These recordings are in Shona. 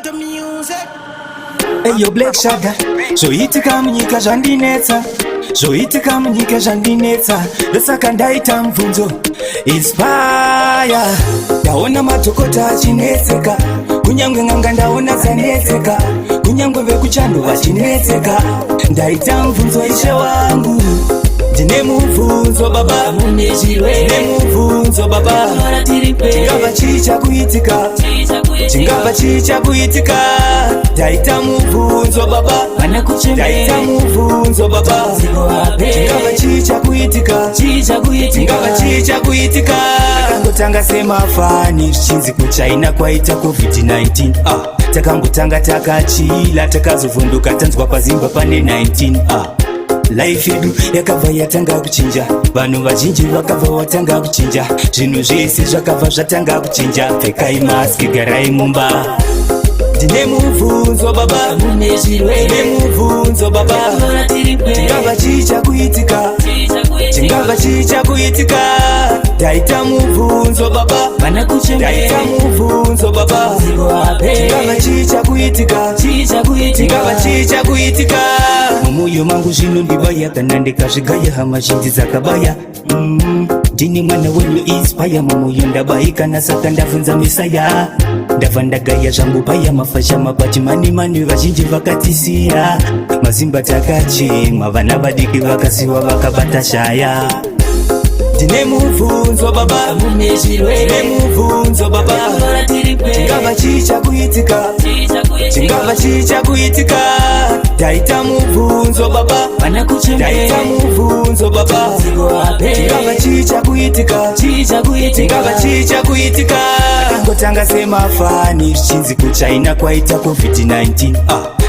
the music. Eyo Black Shada zvoitika munyika zvandinetsa, zvoitika munyika zvandinetsa, ndosaka ndaita mubvunzo inspire. Ndaona madhokota achinetseka, kunyange n'anga ndaona dzanetseka, kunyange vekuchando vachinetseka. Ndaita mubvunzo ishe wangu, ndine mubvunzo baba, mune chirwere, ndine mubvunzo baba, chingava chicha kuitika, chingava chicha kuitika. Ndaita mubvunzo baba, ndaita mubvunzo baba, chingava chicha kuitika, chingava chicha kuitika. Takangotanga semafani zvichinzi kuchina kwaita covid-19. Takangotanga takachila, takazovhunduka tanzwa pazimba pane 19. Life yedu yakabva yatanga kuchinja, vanhu vazhinji vakabva watanga kuchinja, zvinhu zvese zvakabva zvatanga kuchinja. Pfekai maski, garai mumba. Ndine mubvunzo baba, mune chirwere, ndine mubvunzo baba, chingava chicha kuitika, chingava chicha kuitika. Ndaita mubvunzo baba, ndaita mubvunzo baba, chingava chicha kuitika, chingava chicha kuitika. Mumwoyo mangu zvino ndibaya, kana ndikazvigaya hama zhinji dzakabaya. Ndini mwana wenyu inspire, mumwoyo ndabayikana saka ndabvunza Mesaya. Ndabva ndagaya zvangu paya, mafasha mabati mani vazhinji vakatisiya. Mazimba takachemwa, vana vadiki vakasiwa vakabata shaya. Ndine mubvunzo baba, mune chirwere, ndine mubvunzo baba, chingava chicha kuitika, chingava chicha kuitika. Ndaita mubvunzo baba, ndaita mubvunzo baba, chingava chicha kuitika, chingava chicha kuitika. Takangotanga semafani zvichinzi kuchina kwaita covid-19.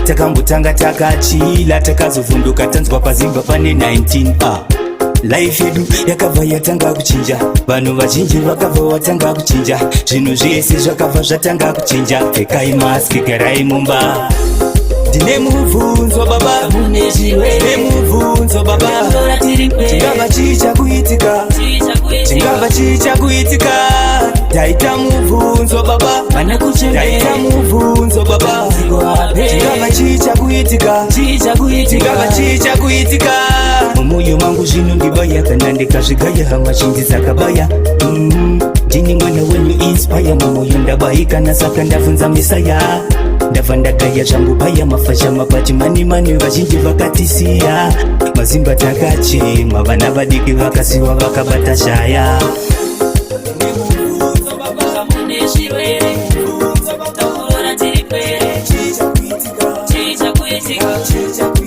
Takambotanga takachila, takazovhunduka tanzwa pazimba pane 19. Life yedu yakabva yatanga kuchinja, vanhu vazhinji vakabva watanga kuchinja, zvinhu zvese zvakabva zvatanga kuchinja. Pfekai maski, garai mumba. Ndine mubvunzo baba, mune chirwere, ndine mubvunzo baba, chingava chicha kuitika, chingava chicha kuitika. Ndaita mubvunzo baba, ndaita mubvunzo baba, chingava chicha kuitika, chingava chicha kuitika. Mumwoyo mangu zvino ndibaya, kana ndikazvigaya hama zhinji dzakabaya. Ndini mwana wenyu inspire, mumwoyo ndabayikana saka ndabvunza Mesaya. Ndabva ndagaya zvangu paya, mafasha mabati mani vazhinji vakatisiya. Mazimba takachemwa, vana vadiki vakasiwa vakabata shaya. Chicha kuitika, chicha kuitika, chicha kuitika.